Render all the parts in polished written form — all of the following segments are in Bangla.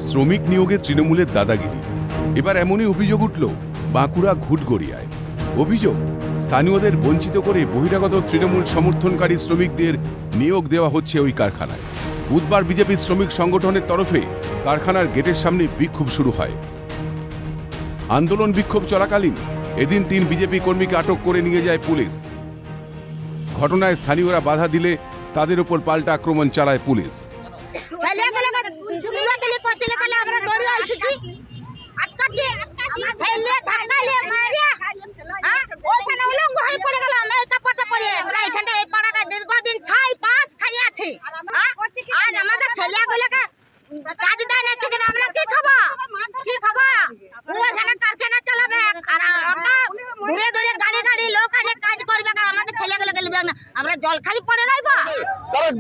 শ্রমিক নিয়োগে তৃণমূলের দাদাগিরি। এবার এমনই অভিযোগ উঠল বাঁকুড়া ঘুটগড়িয়ায়। অভিযোগ, স্থানীয়দের বঞ্চিত করে বহিরাগত তৃণমূল সমর্থনকারী শ্রমিকদের নিয়োগ দেওয়া হচ্ছে ওই কারখানায়। বুধবার বিজেপি শ্রমিক সংগঠনের তরফে কারখানার গেটের সামনে বিক্ষোভ শুরু হয়। আন্দোলন বিক্ষোভ চলাকালীন এদিন 3 বিজেপি কর্মীকে আটক করে নিয়ে যায় পুলিশ। ঘটনায় স্থানীয়রা বাধা দিলে তাদের উপর পাল্টা আক্রমণ চালায় পুলিশ।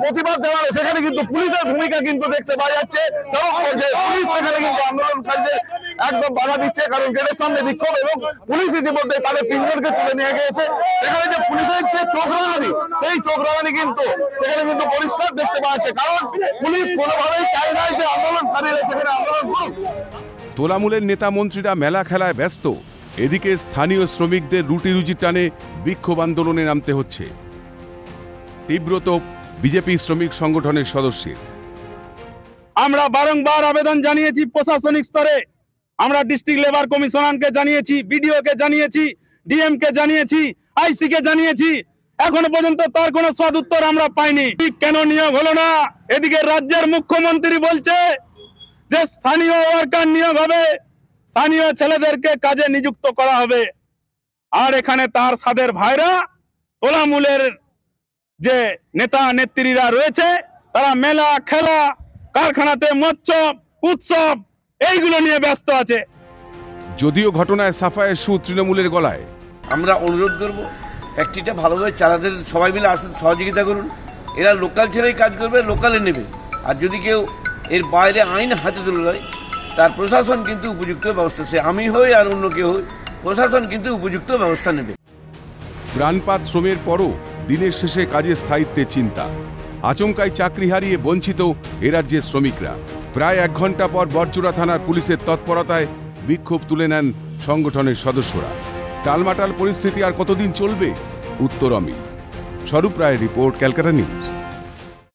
প্রতিবাদ জানালে সেখানে কিন্তু পুলিশের ভূমিকা কিন্তু দেখতে পাওয়া যাচ্ছে। পুলিশ সেখানে কিন্তু আন্দোলনকারীদের একদম বাধা দিচ্ছে, কারণ গেটের সামনে বিক্ষোভ এবং পুলিশ ইতিমধ্যে তাদের 3 জনকে তুলে নিয়ে গিয়েছে। সেখানে যে পুলিশের যে চোখ রাঙানি, সেই চোখ রাঙানি কিন্তু সেখানে কিন্তু পরিষ্কার দেখতে পাওয়া যাচ্ছে, কারণ পুলিশ কোনোভাবেই চায় না যে আন্দোলনকারীরা সেখানে আন্দোলন করুক। তোলামূলের নেতা মন্ত্রীরা মেলা খেলায় ব্যস্ত, এদিকে স্থানীয় শ্রমিকদের রুটি রুজির টানে বিক্ষোভ আন্দোলনে নামতে হচ্ছে। তীব্রত বিজেপি শ্রমিক সংগঠনের সদস্যের। আমরা বারংবার আবেদন জানিয়েছি প্রশাসনিক স্তরে, আমরা ডিস্ট্রিক্ট লেবার কমিশনারকে জানিয়েছি, বিডিওকে জানিয়েছি, ডিএম কে জানিয়েছি, আইসি কে জানিয়েছি, এখনো পর্যন্ত তার কোনো সদুত্তর আমরা পাইনি। কেন নিয়োগ হলো না? এদিকে রাজ্যের মুখ্যমন্ত্রী বলছে যে স্থানীয় ওয়ার্কার নিয়োগ হবে, স্থানীয় ছেলেদেরকে কাজে নিযুক্ত করা হবে, আর এখানে তার সাদের ভাইরা তোলামূলের যে নেতা নেত্রীরা রয়েছে তারা মেলা খেলা, কারখানাতে মৎসব উৎসব এইগুলো নিয়ে ব্যস্ত আছে। যদিও ঘটনায় সাফায়ের সুর তৃণমূলের গলায়। আমরা অনুরোধ করব ফ্যাক্টরিটা ভালোভাবে চালাতে সবাই মিলে আসুন, সহযোগিতা করুন। এরা লোকাল ছেলেই কাজ করবে, লোকালে নেবে, আর যদি কেউ এর বাইরে আইন হাতে তুলে নেয় তার প্রশাসন কিন্তু উপযুক্ত ব্যবস্থা, সে আমি হই আর অন্য কেউ হই, প্রশাসন কিন্তু উপযুক্ত ব্যবস্থা নেবে। প্রাণপাত শ্রমের পরও দিনের শেষে কাজের স্থায়িত্বের চিন্তা। আচমকায় চাকরি হারিয়ে বঞ্চিত এ রাজ্যের শ্রমিকরা। প্রায় 1 ঘন্টা পর বরজোড়া থানার পুলিশের তৎপরতায় বিক্ষোভ তুলে নেন সংগঠনের সদস্যরা। টালমাটাল পরিস্থিতি আর কতদিন চলবে? উত্তর অমিল। স্বরূপ রায়ের রিপোর্ট, ক্যালকাটা নিউজ।